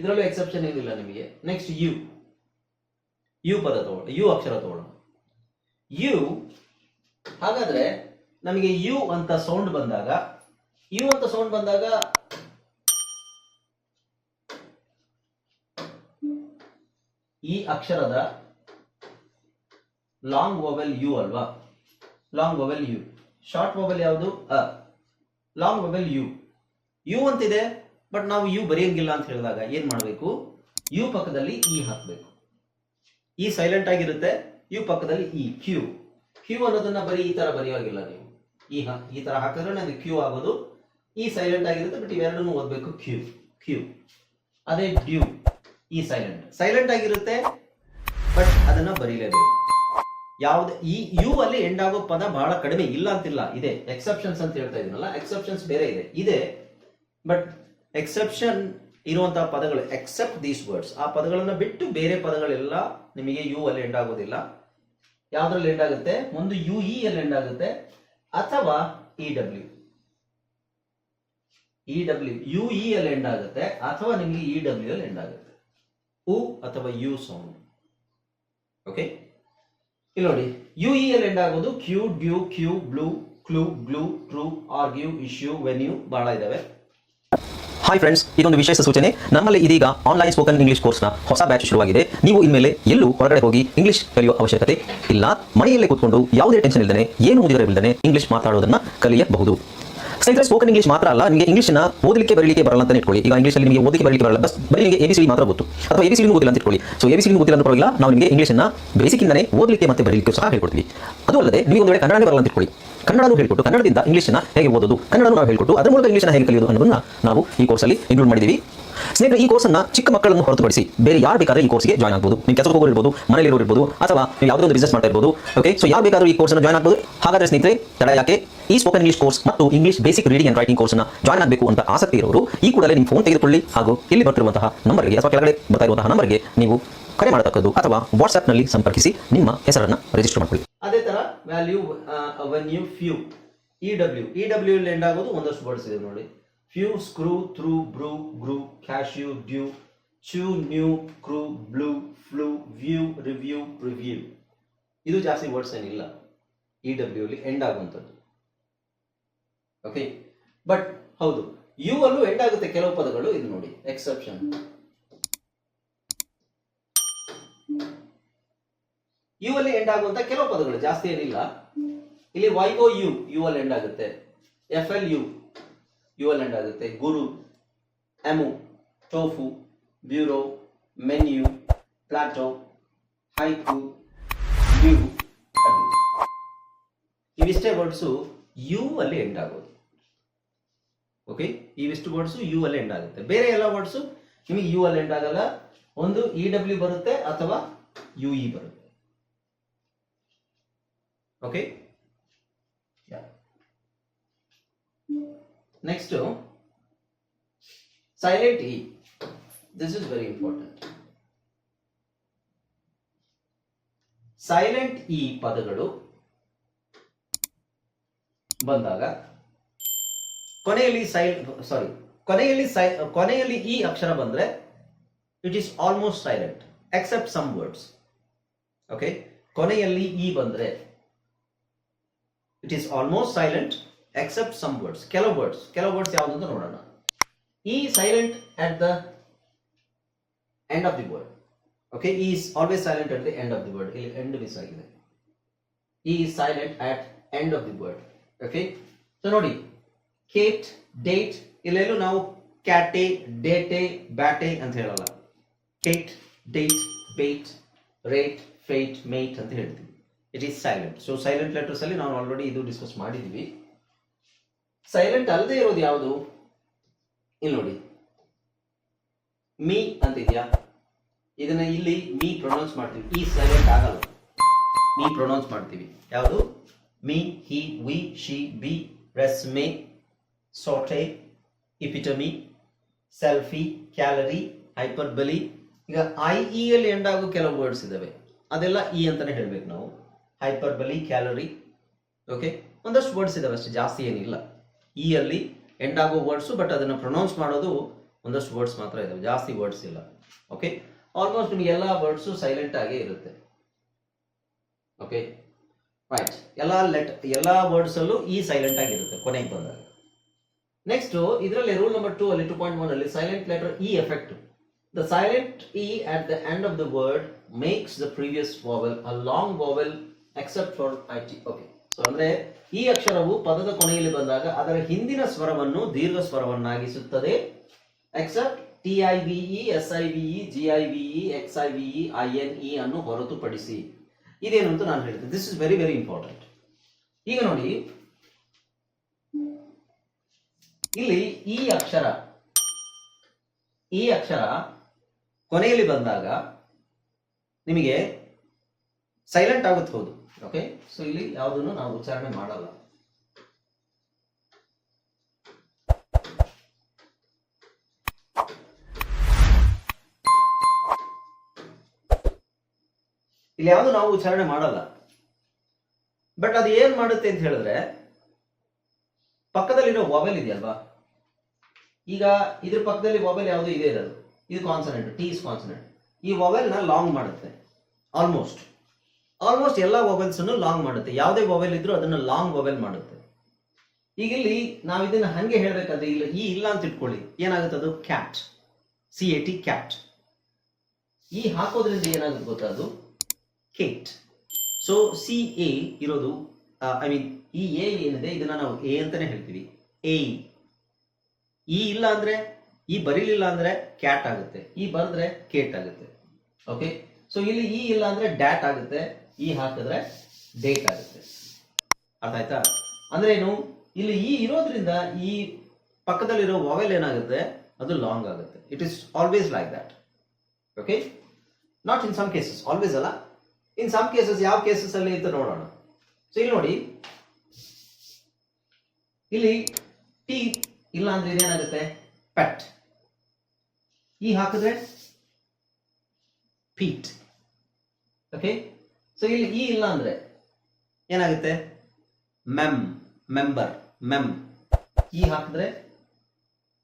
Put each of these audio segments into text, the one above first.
ಇದರಲ್ಲೂ ಎಕ್ಸೆಪ್ಷನ್ ಏನಿಲ್ಲ ನಿಮಗೆ. ನೆಕ್ಸ್ಟ್ ಯು, ಯು ಪದ ತಗೊಳ್ಳೋಣ, ಯು ಅಕ್ಷರ ತಗೊಳ್ಳೋಣ. ಯು, ಹಾಗಾದ್ರೆ ನಮಗೆ ಯು ಅಂತ ಸೌಂಡ್ ಬಂದಾಗ, ಯು ಅಂತ ಸೌಂಡ್ ಬಂದಾಗ ಈ ಅಕ್ಷರದ ಲಾಂಗ್ ವೊವೆಲ್ ಯು ಅಲ್ವಾ? Long vowel U. Short vowel ಯಾವುದು? ಅ. Long vowel U. ಯು ಅಂತಿದೆ, ಬಟ್ ನಾವು ಯು ಬರೆಯಂಗಿಲ್ಲ ಅಂತ ಹೇಳಿದಾಗ ಏನ್ ಮಾಡಬೇಕು? ಯು ಪಕ್ಕದಲ್ಲಿ ಇ ಹಾಕಬೇಕು. ಇ ಸೈಲೆಂಟ್ ಆಗಿರುತ್ತೆ, ಯು ಪಕ್ಕದಲ್ಲಿ ಇ. ಕ್ಯೂ. ಕ್ಯೂ ಅನ್ನೋದನ್ನ ಬರೀ ಈ ತರ ಬರೆಯೋಗಿಲ್ಲ ನೀವು. ಈ ತರ ಹಾಕಿದ್ರೆ ನನಗೆ ಕ್ಯೂ ಆಗೋದು. ಇ ಸೈಲೆಂಟ್ ಆಗಿರುತ್ತೆ, ಬಟ್ ಇವೆರಡನ್ನು ಓದಬೇಕು. Cue, cue. ಅದೇ ಡ್ಯೂ, ಈ ಸೈಲೆಂಟ್ ಆಗಿರುತ್ತೆ, ಬಟ್ ಅದನ್ನ ಬರೀಲೇಬೇಕು. ಯಾವ್ದು ಈ ಯು ಅಲ್ಲಿ ಎಂಡ್ ಆಗೋ ಪದ ಬಹಳ ಕಡಿಮೆ, ಇಲ್ಲ ಅಂತಿಲ್ಲ, ಇದೆ. ಎಕ್ಸೆಪ್ಷನ್ಸ್ ಅಂತ ಹೇಳ್ತಾ ಇದೀನಲ್ಲ, ಎಕ್ಸೆಪ್ಷನ್ಸ್ ಬೇರೆ ಇದೆ, ಬಟ್ ಎಕ್ಸೆಪ್ಷನ್ ಇರುವಂತಹ ಪದಗಳು, ಎಕ್ಸೆಪ್ಟ್ ದೀಸ್ ವರ್ಡ್ಸ್, ಆ ಪದಗಳನ್ನ ಬಿಟ್ಟು ಬೇರೆ ಪದಗಳೆಲ್ಲ ನಿಮಗೆ ಯು ಅಲ್ಲಿ ಎಂಡ್ ಆಗೋದಿಲ್ಲ. ಯಾವ್ದ್ರಲ್ಲಿ ಎಂಡ್ ಆಗುತ್ತೆ? ಒಂದು ಯು ಇ ಅಲ್ಲಿ ಎಂಡ್ ಆಗುತ್ತೆ, ಅಥವಾ ಇ ಡಬ್ಲ್ಯೂ. ಯು ಇ ಅಲ್ಲಿ ಎಂಡ್ ಆಗುತ್ತೆ, ಅಥವಾ ನಿಮಗೆ ಇ ಡಬ್ಲ್ಯೂ ಅಲ್ಲಿ ಎಂಡ್ ಆಗುತ್ತೆ. ಉ ಅಥವಾ ಯು ಸೌಂಡ್. ಓಕೆ, ಇಲ್ಲಿ ನೋಡಿ, ಯು ಇ ಅಲ್ಲಿ ಎಂಡ್ ಆಗೋದು cue, due, cue, blue, clue, glue, true, argue, issue, venue, ಬಹಳ ಇದಾವೆ. ಹಾಯ್ ಫ್ರೆಂಡ್ಸ್, ಇದೊಂದು ವಿಶೇಷ ಸೂಚನೆ. ನಮ್ಮಲ್ಲಿ ಇದೀಗ ಆನ್ಲೈನ್ ಸ್ಪೋಕನ್ ಇಂಗ್ಲಿಷ್ ಕೋರ್ಸ್ನ ಹೊಸ ಬ್ಯಾಚ್ ಶುರುವಾಗಿದೆ. ನೀವು ಇನ್ಮೇಲೆ ಎಲ್ಲೂ ಹೊರಗಡೆ ಹೋಗಿ ಇಂಗ್ಲಿಷ್ ಕಲಿಯುವ ಅವಶ್ಯಕತೆ ಇಲ್ಲ. ಮನೆಯಲ್ಲೇ ಕೂತ್ಕೊಂಡು ಯಾವುದೇ ಟೆನ್ಷನ್ ಇಲ್ಲದೆ, ಏನು ಮುಗಿದಿರಬಿಲ್ಲದೆ ಇಂಗ್ಲಿಷ್ ಮಾತಾಡೋದನ್ನ ಕಲಿಯಬಹುದು. ಸ್ನೇಹಿತರೆ, ಸ್ಪೋಕನ್ ಇಂಗ್ಲಿಷ್ ಮಾತ್ರ ಅಲ್ಲ, ನಿಮಗೆ ಇಂಗ್ಲಿಷ್ನ ಓದಲಿಕ್ಕೆ ಬರಲಿಕ್ಕೆ ಬರಲ್ಲ ಅಂತ ಇಟ್ಕೊಳ್ಳಿ. ಈಗ ಇಂಗ್ಲಿಷಲ್ಲಿ ನಿಮಗೆ ಓದಲಿಕ್ಕೆ ಬರಲಿಕ್ಕೆ ಬರಲ್ಲ, ಬರೀ ನಿಮಗೆ ABCD ಮಾತ್ರ ಗೊತ್ತು, ಅಥವಾ ABCD ಓದಿಲ್ಲ ಅಂತ ಇಟ್ಕೊಳ್ಳಿ. ಸೊ ABCD ಓದಿಲ್ಲ ಅಂತ ಪರವಾಗಿಲ್ಲ, ನಾವು ನಿಮಗೆ ಇಂಗ್ಲಿಷ್ನ ಬೇಸಿಕ್ಕಿಂದನೇ ಓದಲಿಕ್ಕೆ ಮತ್ತೆ ಬರಲಿಕ್ಕೆ ಸಹ ಹೇಳ್ಕೊಡ್ತೀವಿ. ಅದು ಅಲ್ಲದೆ ನೀವು ಒಂದು ವೇಳೆ ಕನ್ನಡನೇ ಬರಲ್ಲ ಅಂತ ಇಟ್ಕೊಳ್ಳಿ, ಕನ್ನಡನೂ ಹೇಳ್ಕೊಟ್ಟು ಕನ್ನಡದಿಂದ ಇಂಗ್ಲಿಷ್ನ ಹೇಗೆ ಓದೋದು, ಕನ್ನಡನೂ ನಾವು ಹೇಳ್ಕೊಟ್ಟು ಅದರ ಮೂಲಕ ಇಂಗ್ಲಿಷ್ನ ಹೇಗೆ ಕಲಿಯೋದು ಅನ್ನೋದನ್ನ ನಾವು ಈ ಕೋರ್ಸಲ್ಲಿ ಇನ್ಕ್ಲೂಡ್ ಮಾಡಿದ್ದೀವಿ. ಸ್ನೇಹಿತರೆ, ಈ ಕೋರ್ಸ್ ಅನ್ನ ಚಿಕ್ಕ ಮಕ್ಕಳನ್ನು ಹೊರತುಪಡಿಸಿ ಬೇರೆ ಯಾರು ಬೇಕಾದ್ರೆ ಈ ಕೋರ್ಸ್ಗೆ ಜಾಯ್ನ್ ಆಗಬಹುದು. ನೀವು ಕೆಲಸಕ್ಕೆ ಹೋಗೋರು ಇರ್ಬೋದು, ಮನೇಲಿ ಇರೋರು ಇರ್ಬೋದು, ಅಥವಾ ನೀವು ಯಾವುದೋ ಒಂದು ಬಿಸ್ನೆಸ್ ಮಾಡ್ತಾ ಇರ್ಬೋದು. ಓಕೆ, ಸೊ ಯಾರು ಬೇಕಾದ್ರೂ ಈ ಕೋರ್ಸ್ ಅನ್ನು ಜಾಯ್ನ್ ಆಗಬಹುದು. ಹಾಗಾದ್ರೆ ಸ್ನೇಹಿತರೆ, ತಡ ಯಾಕೆ? ಈ ಸ್ಪೋಕನ್ ಇಂಗ್ಲಿಷ್ ಕೋರ್ಸ್ ಮತ್ತು English basic reading and writing course ಅನ್ನು ಜಾಯ್ನ್ ಆಗಬೇಕು ಅಂತ ಆಸಕ್ತಿ ಇರೋರು ಈ ಕೂಡಲೇ ನಿಮ್ಮ ಫೋನ್ ತೆಗೆದುಕೊಳ್ಳಿ, ಹಾಗೂ ಇಲ್ಲಿ ಬರ್ತಿರುವಂತಹ ನಂಬರ್ಗೆ ಅಥವಾ ಕೆಳಗಡೆ ಬರ್ತಾ ಇರುವಂತಹ ನಂಬರ್ಗೆ ನೀವು ಕರೆ ಮಾಡತಕ್ಕದ್ದು, ಅಥವಾ ವಾಟ್ಸ್ಆಪ್ ನಲ್ಲಿ ಸಂಪರ್ಕಿಸಿ ನಿಮ್ಮ ಹೆಸರನ್ನು ರಿಜಿಸ್ಟರ್ ಮಾಡ್ಕೊಳ್ಳಿ. ಅದೇ ತರ value, venue, few, E W ಅಲ್ಲಿ ಎಂಡ್ ಆಗೋದು ಒಂದಷ್ಟು ವರ್ಡ್ಸ್ ಇದೆ ನೋಡಿ. ಫ್ಯೂ, ಸ್ಕ್ರೂ, ಥ್ರೂ, ಬ್ರೂ, ಗ್ರೂ, ಕ್ಯಾಶ್ಯೂ, ಡ್ಯೂ, ಚೂ, ನ್ಯೂ, ಕ್ರೂ, ಬ್ಲೂ, ಫ್ಲೂ, ವ್ಯೂ, ರಿವ್ಯೂ. ಇದು ಜಾಸ್ತಿ ವರ್ಡ್ಸ್ ಏನಿಲ್ಲ ಇ ಡಬ್ಲ್ಯೂ ಅಲ್ಲಿ ಎಂಡ್ ಆಗುವಂಥದ್ದು. ಓಕೆ, ಬಟ್ ಹೌದು, ಯು ಅಲ್ಲೂ ಎಂಡ್ ಆಗುತ್ತೆ ಕೆಲವು ಪದಗಳು. ಇದು ನೋಡಿ, ಎಕ್ಸೆಪ್ಷನ್. ಯು ಅಲ್ಲಿ ಎಂಡ್ ಆಗುವಂತ ಕೆಲವು ಪದಗಳು, ಜಾಸ್ತಿ ಏನಿಲ್ಲ. ಇಲ್ಲಿ ವೈಒ ಯು ಅಲ್ಲಿ ಎಂಡ್ ಆಗುತ್ತೆ. FL ಯು ಅಲ್ಲಿ ಎಂಡ್ ಆಗುತ್ತೆ. Guru, emu, tofu, bureau, menu, Plato, haiku, dew, ಅದು. ಇವಿಷ್ಟೇ ವರ್ಡ್ಸು ಯು ಅಲ್ಲಿ ಎಂಡ್ ಆಗೋದು. ಓಕೆ, ಇವಿಷ್ಟು ವರ್ಡ್ಸು ಯು ಅಲ್ಲಿ ಎಂಡ್ ಆಗುತ್ತೆ. ಬೇರೆ ಎಲ್ಲ ವರ್ಡ್ಸು ನಿಮಗೆ ಯು ಅಲ್ಲಿ ಎಂಡ್ ಆಗಲ್ಲ. ಒಂದು ಇ ಡಬ್ಲ್ಯೂ ಬರುತ್ತೆ, ಅಥವಾ ಯು ಇ ಬರುತ್ತೆ. Okay, next silent E. This is very important. Silent E ಪದಗಳು ಬಂದಾಗ ಕೊನೆಯಲ್ಲಿ ಇ ಅಕ್ಷರ ಬಂದ್ರೆ it is almost silent except some words. Okay, ಕೊನೆಯಲ್ಲಿ ಇ ಬಂದ್ರೆ it is almost silent except some words. ಕೆಲವು ವರ್ಡ್ಸ್ ಯಾವುದು ಅಂತ ನೋಡೋಣ. E silent at the end of the word. Okay, E is always silent at the end of the word. ಇಲ್ಲಿ end miss ಆಗಿದೆ. E is silent at end of the word. Okay, so ನೋಡಿ, Kate, date, ಇಲ್ಲೆಲ್ಲೂ ನಾವು ಕ್ಯಾಟೆ, ಡೇಟೆ, ಬ್ಯಾಟೆ ಅಂತ ಹೇಳಲ್ಲ. Kate, date, bait, rate, fate, mate ಅಂತ ಹೇಳ್ತೀವಿ. It is silent. So silent letters ಅಲ್ಲಿ ನಾವು ಆಲ್ರೆಡಿ ಇದು ಡಿಸ್ಕಸ್ ಮಾಡಿದ್ವಿ. ಸೈಲೆಂಟ್ ಅಲ್ಲದೆ ಇರೋದು ಯಾವುದು? ಇಲ್ಲಿ ನೋಡಿ, ಮೀ ಅಂತ ಇದೆಯಾ? ಇದನ್ನ ಇಲ್ಲಿ ಮೀ ಪ್ರೊನೌನ್ಸ್ ಮಾಡ್ತೀವಿ. ಈ ಸೈಲೆಂಟ್ ಆಗಲ್ಲ, ಮೀ ಪ್ರೊನೌನ್ಸ್ ಮಾಡ್ತೀವಿ. ಯಾವುದು? Me, he, we, she, be, resume, saute, epitome, selfie, calorie, hyperbole. ಈಗ IE ಅಲ್ಲಿ ಎಂಡ್ ಆಗೋ ಕೆಲವು ವರ್ಡ್ಸ್ ಇದಾವೆ, ಅದೆಲ್ಲ ಇ ಅಂತಾನೆ ಹೇಳ್ಬೇಕು ನಾವು. ಹೈಪರ್ಬಲಿ, ಕ್ಯಾಲರಿ. ಓಕೆ, ಒಂದಷ್ಟು ವರ್ಡ್ಸ್ ಇದಾವೆ ಅಷ್ಟೇ, ಜಾಸ್ತಿ ಏನಿಲ್ಲ. ಇ ಅಲ್ಲಿ ಎಂಡ್ ಆಗೋ ವರ್ಡ್ಸು, ಬಟ್ ಅದನ್ನು ಪ್ರೊನೌನ್ಸ್ ಮಾಡೋದು ಒಂದಷ್ಟು ವರ್ಡ್ಸ್ ಮಾತ್ರ ಇದಾವೆ, ಜಾಸ್ತಿ ವರ್ಡ್ಸ್ ಇಲ್ಲ. ಓಕೆ, ಆಲ್ಮೋಸ್ಟ್ ನಿಮಗೆ ಎಲ್ಲ ವರ್ಡ್ಸು ಸೈಲೆಂಟ್ ಆಗೇ ಇರುತ್ತೆ. ಓಕೆ ರೈಟ್, ಎಲ್ಲ ವರ್ಡ್ಸ್ ಅಲ್ಲೂ ಈ ಸೈಲೆಂಟ್ ಆಗಿರುತ್ತೆ ಕೊನೆಗೆ ಬಂದಾಗ. ನೆಕ್ಸ್ಟ್ ಇದರಲ್ಲಿ ರೂಲ್ ನಂಬರ್ 2 ಅಲ್ಲಿ 2.1 ಅಲ್ಲಿ silent letter E effect. The silent E at the end of the word makes the previous vowel a long vowel accept for IT. Okay, so ಅಂದ್ರೆ ಈ ಅಕ್ಷರವು ಪದದ ಕೊನೆಯಲ್ಲಿ ಬಂದಾಗ ಅದರ ಹಿಂದಿನ ಸ್ವರವನ್ನು ದೀರ್ಘ ಸ್ವರವನ್ನಾಗಿಸುತ್ತದೆ, accept TIVE, SIVE, GIVE, XIVE, INE ಅನ್ನು ಹೊರತುಪಡಿಸಿ. ಇದೇನು ಅಂತ ನಾನು ಹೇಳ್ತೀನಿ. This is very very important. ಈಗ ನೋಡಿ, ಇಲ್ಲಿ ಈ ಅಕ್ಷರ ಕೊನೆಯಲ್ಲಿ ಬಂದಾಗ ನಿಮಗೆ ಸೈಲೆಂಟ್ ಆಗುತ್ತೆ, ಹೌದು. ಓಕೆ, ಸೊ ಇಲ್ಲಿ ಯಾವುದನ್ನು ನಾವು ಉಚ್ಚಾರಣೆ ಮಾಡಲ್ಲ. ಇಲ್ಲಿ ಯಾವುದು ನಾವು ಉಚ್ಚಾರಣೆ ಮಾಡಲ್ಲ. ಬಟ್ ಅದು ಏನ್ ಮಾಡುತ್ತೆ ಅಂತ ಹೇಳಿದ್ರೆ, ಪಕ್ಕದಲ್ಲಿರೋ ವಾವೆಲ್ ಇದೆಯಲ್ವಾ, ಈಗ ಇದ್ರ ಪಕ್ಕದಲ್ಲಿ ವಾವೆಲ್ ಯಾವುದು ಇದೆ ಇರೋದು, ಇದು ಕಾನ್ಸನೆಂಟ್, ಟಿ ಇಸ್ ಕಾನ್ಸನೆಂಟ್. ಈ ವಾವೆಲ್ ನ ಲಾಂಗ್ ಮಾಡುತ್ತೆ. ಆಲ್ಮೋಸ್ಟ್ ಎಲ್ಲ ವಾವೆಲ್ಸ್ ಅನ್ನು ಲಾಂಗ್ ಮಾಡುತ್ತೆ. ಯಾವುದೇ ವಾವೆಲ್ ಇದ್ರೂ ಅದನ್ನ ಲಾಂಗ್ ವಾವೆಲ್ ಮಾಡುತ್ತೆ. ಈಗ ಇಲ್ಲಿ ನಾವು ಇದನ್ನ ಹಂಗೆ ಹೇಳ್ಬೇಕಾದ್ರೆ ಇಲ್ಲ ಅಂತ ಇಟ್ಕೊಳ್ಳಿ, ಏನಾಗುತ್ತೆ ಅದು ಕ್ಯಾಟ್, CAT ಕ್ಯಾಟ್. ಈ ಹಾಕೋದ್ರಿಂದ ಏನಾಗುತ್ತೆ ಗೊತ್ತಾ, ಅದು ಕೇಟ್. ಸೊ CA ಇರೋದು, ಈ ಎ ಏನಿದೆ ಇದನ್ನ ನಾವು ಎ ಅಂತಾನೆ ಹೇಳ್ತೀವಿ. ಈ ಇಲ್ಲ ಅಂದ್ರೆ, ಈ ಬರೀಲಿಲ್ಲ ಅಂದ್ರೆ ಕ್ಯಾಟ್ ಆಗುತ್ತೆ, ಈ ಬರೆದ್ರೆ ಕೇಟ್ ಆಗುತ್ತೆ. ಓಕೆ, ಸೊ ಇಲ್ಲಿ ಈ ಇಲ್ಲ ಅಂದ್ರೆ ಡ್ಯಾಟ್ ಆಗುತ್ತೆ, ಈ ಹಾಕಿದ್ರೆ ಡೇಟ್ ಆಗುತ್ತೆ. ಅರ್ಥ ಆಯ್ತಾ? ಅಂದ್ರೆ ಏನು, ಇಲ್ಲಿ ಈ ಇರೋದ್ರಿಂದ ಈ ಪಕ್ಕದಲ್ಲಿರೋ ವಾವೆಲ್ ಏನಾಗುತ್ತೆ, ಅದು ಲಾಂಗ್ ಆಗುತ್ತೆ. It is always like that. Okay, not in some cases, always ಅಲ್ಲ, ಇನ್ ಸಮ್ ಕೇಸಸ್. ಯಾವ ಕೇಸಸ್ ಅಲ್ಲಿ ಅಂತ ನೋಡೋಣ. ಸೊ ಇಲ್ಲಿ ನೋಡಿ, ಇಲ್ಲಿ ಟಿ ಇಲ್ಲ ಅಂದ್ರೆ ಇದೇನಾಗುತ್ತೆ, ಪೆಟ್. ಈ ಹಾಕಿದ್ರೆ ಪೀಟ್. ಓಕೆ, ಸೊ ಇಲ್ಲಿ ಈ ಇಲ್ಲ ಅಂದ್ರೆ ಏನಾಗುತ್ತೆ, ಮೆಂಬರ್, ಈ ಹಾಕಿದ್ರೆ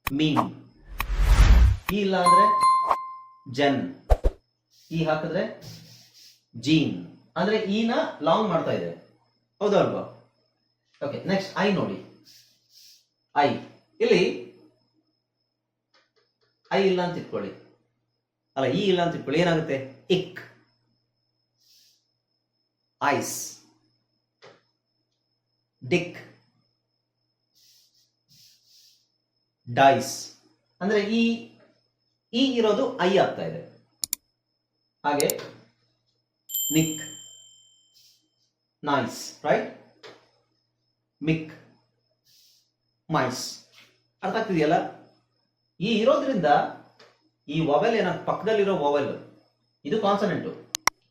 ಮೀನ್. ಈ ಇಲ್ಲ ಅಂದ್ರೆ ಜನ್, ಈ ಹಾಕಿದ್ರೆ ಜೀನ್. ಅಂದ್ರೆ ಈನ ಲಾಂಗ್ ಮಾಡ್ತಾ ಇದೆ, ಹೌದಾ ಅಲ್ವಾ? ಓಕೆ, ನೆಕ್ಸ್ಟ್ ಐ ನೋಡಿ. ಇಲ್ಲಿ ಐ ಇಲ್ಲ ಅಂತ ಇಟ್ಕೊಳ್ಳಿ, ಅಲ್ಲ ಈ ಇಲ್ಲ ಅಂತ ಇಟ್ಕೊಳ್ಳಿ, ಏನಾಗುತ್ತೆ, ಇಕ್. Ice, DK, dies. ಅಂದ್ರೆ ಈ ಇರೋದು ಐ ಆಗ್ತಾ ಇದೆ. ಹಾಗೆ ನಿಕ್, ನೈಸ್, ರೈಟ್, ಮಿಕ್, ಮೈಸ್. ಅರ್ಥ ಆಗ್ತಿದೆಯಲ್ಲ? ಈ ಇರೋದ್ರಿಂದ ಈ ವಾವೆಲ್ ಪಕ್ಕದಲ್ಲಿರೋ ವಾವೆಲ್, ಇದು ಕಾನ್ಸನೆಂಟ್,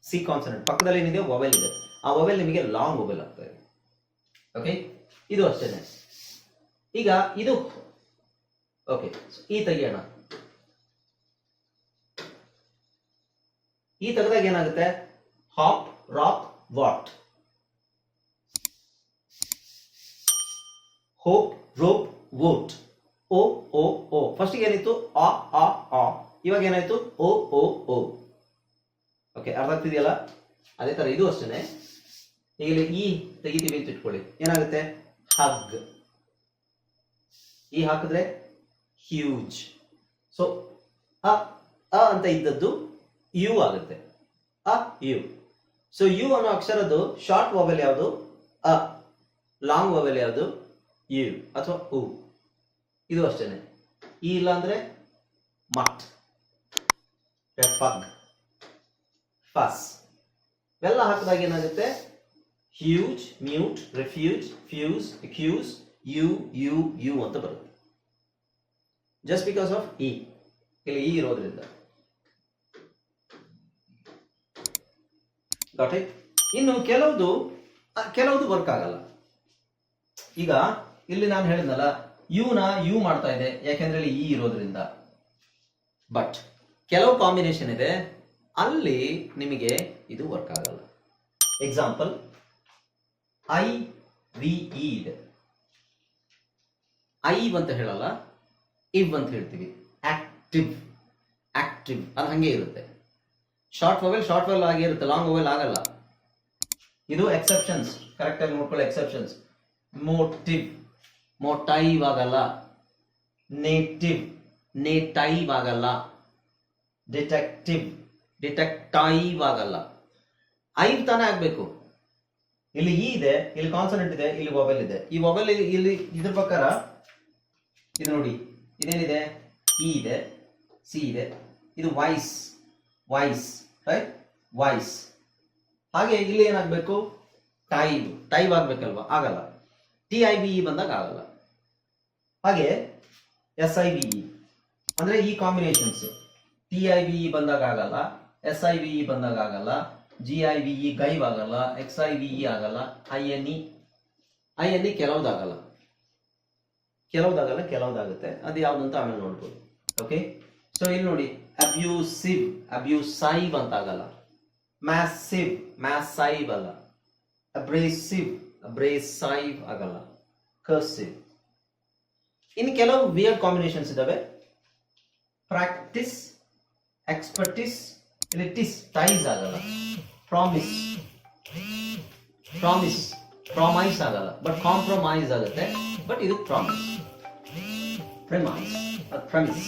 ಸಿ ಕಾನ್ಸನೆಂಟ್, ಪಕ್ಕದಲ್ಲಿ ಏನಿದೆ ವಾವೆಲ್ ಇದೆ, ಆ ವಾವೆಲ್ ನಿಮಗೆ ಲಾಂಗ್ ವಾವೆಲ್ ಆಗ್ತಾ ಇದೆ. ಓಕೆ, ಇದು ಅಷ್ಟೇನೆ. ಈಗ ಇದು ಓಕೆ, ಈ ತೆಗಿಯೋಣ. ಈ ತೆಗೆದಾಗ ಏನಾಗುತ್ತೆ, hop, rap, what, hope, rope, vote, O O O. First ಏನಿತ್ತು ಆ ಆ ಆ, ಇವಾಗ ಏನಾಯ್ತು ಓ ಓ ಓ. ಓಕೆ, ಅರ್ಥ ಆಗ್ತಿದೆಯಲ್ಲ? ಅದೇ ತರ ಇದು ಅಷ್ಟೇನೆ. ಈಗ ಇಲ್ಲಿ ಈ ತೆಗಿತೀವಿ ಅಂತ ಇಟ್ಕೊಳ್ಳಿ, ಏನಾಗುತ್ತೆ, ಹಗ್. ಈ ಹಾಕಿದ್ರೆ ಹ್ಯೂಜ್. ಸೊ ಅ ಅಂತ ಇದ್ದದ್ದು ಯು ಆಗುತ್ತೆ, ಅ ಯು. ಸೊ ಯು ಅನ್ನೋ ಅಕ್ಷರದ್ದು ಶಾರ್ಟ್ ವಾವೆಲ್ ಯಾವುದು, ಅ. ಲಾಂಗ್ ವಾವೆಲ್ ಯಾವುದು, ಯು ಅಥವಾ ಉ. ಇದು ಅಷ್ಟೇನೆ. ಈ ಇಲ್ಲ ಅಂದ್ರೆ ಮಟ್, ಫಗ್, ಫಸ್. ಎಲ್ಲ ಹಾಕಿದಾಗ ಏನಾಗುತ್ತೆ, huge, mute, refuse, fuse, accuse, U U U ಅಂತ ಬರುತ್ತೆ. ಜಸ್ಟ್ ಬಿಕಾಸ್ ಆಫ್ ಇಲ್ಲಿ ಈ ಇರೋದ್ರಿಂದ. Got it? ಇನ್ನು ಕೆಲವುದು ವರ್ಕ್ ಆಗಲ್ಲ. ಈಗ ಇಲ್ಲಿ ನಾನು ಹೇಳಿದ್ನಲ್ಲ, ಯು ಮಾಡ್ತಾ ಇದೆ, ಯಾಕೆಂದ್ರೆ ಇಲ್ಲಿ ಈ ಇರೋದ್ರಿಂದ. ಬಟ್ ಕೆಲವು ಕಾಂಬಿನೇಷನ್ ಇದೆ, ಅಲ್ಲಿ ನಿಮಗೆ ಇದು ವರ್ಕ್ ಆಗಲ್ಲ. ಎಕ್ಸಾಂಪಲ್, IVE ಇದೆ. ಐ ಅಂತ ಹೇಳಲ್ಲ, ಇವ್ ಅಂತ ಹೇಳ್ತೀವಿ. ಆಕ್ಟಿವ್ ಆಕ್ಟಿವ್ ಆಕ್ಟಿವ್ ಅದು ಹಂಗೆ ಇರುತ್ತೆ. ಶಾರ್ಟ್ ವೊವೆಲ್ ಆಗಿ ಇರುತ್ತೆ, ಲಾಂಗ್ ವೊವೆಲ್ ಆಗಲ್ಲ. ಇದು ಎಕ್ಸೆಪ್ಷನ್ಸ್, ಕರೆಕ್ಟ್ ಆಗಿ ನೋಡ್ಕೊಳ್ಳಿ. ಎಕ್ಸೆಪ್ಷನ್ಸ್ ಮೋಟಿವ್ ಮೋಟೈವ್ ಆಗಲ್ಲ, ನೇಟಿವ್ ನೇಟೈವ್ ಆಗಲ್ಲ, ಡಿಟೆಕ್ಟಿವ್ ಡಿಟೆಕ್ಟೈವ್ ಆಗಲ್ಲ. ಐವ್ ತಾನೇ ಆಗ್ಬೇಕು. ಇಲ್ಲಿ ಇ ಇದೆ, ಇಲ್ಲಿ ಕಾನ್ಸನೆಂಟ್ ಇದೆ, ಇಲ್ಲಿ ವೊವೆಲ್ ಇದೆ. ಈ ವೊವೆಲ್ ಇಲ್ಲಿ ಇದ್ರ ಪ್ರಕಾರ ಇದು ನೋಡಿ, ಇದೇನಿದೆ, ಇ ಇದೆ, ಸಿ ಇದೆ, ಇದು ವಾಯ್ಸ್ ವಾಯ್ಸ್ ರೈಟ್, ವಾಯ್ಸ್. ಹಾಗೆ ಇಲ್ಲಿ ಏನಾಗಬೇಕು, ಟೈವ್ ಆಗ್ಬೇಕಲ್ವಾ, ಆಗಲ್ಲ. TIVE ಬಂದಾಗ ಆಗಲ್ಲ. ಹಾಗೆ SIVE ಅಂದ್ರೆ ಈ ಕಾಂಬಿನೇಷನ್ಸ್, TIVE ಬಂದಾಗ ಆಗಲ್ಲ, SIVE ಬಂದಾಗ ಆಗಲ್ಲ, GIVE ಗೈವ್ ಆಗಲ್ಲ, XIVE ಆಗಲ್ಲ, INE ಕೆಲವ್ದಾಗಲ್ಲ, ಕೆಲವ್ದಾಗುತ್ತೆ. ಅದು ಯಾವ್ದಂತ ಆಮೇಲೆ ನೋಡ್ಬೋದು. ಓಕೆ, ಸೊ ಇಲ್ಲಿ ನೋಡಿ, ಅಬ್ಯೂಸೈವ್ ಅಂತ ಆಗಲ್ಲ, ಮ್ಯಾಸೈವ್ ಅಲ್ಲ, ಅಬ್ರೇಸೈವ್ ಆಗಲ್ಲ, ಕರ್ಸಿವ್. ಇನ್ನು ಕೆಲವು ವಿಯರ್ಡ್ ಕಾಂಬಿನೇಷನ್ಸ್ ಇದಾವೆ. ಪ್ರಾಕ್ಟಿಸ್, ಎಕ್ಸ್ಪರ್ಟಿಸ್, ಇಲ್ಲಿ ಟೈಸ್ ಆಗಲ್ಲ, ಪ್ರಾಮಿಸ್ ಆಗಲ್ಲ, ಬಟ್ ಕಾಂಪ್ರಮೈಸ್ ಆಗುತ್ತೆ. ಬಟ್ ಇದು ಪ್ರಾಮಿಸ್, ಪ್ರೆಮಿಸ್.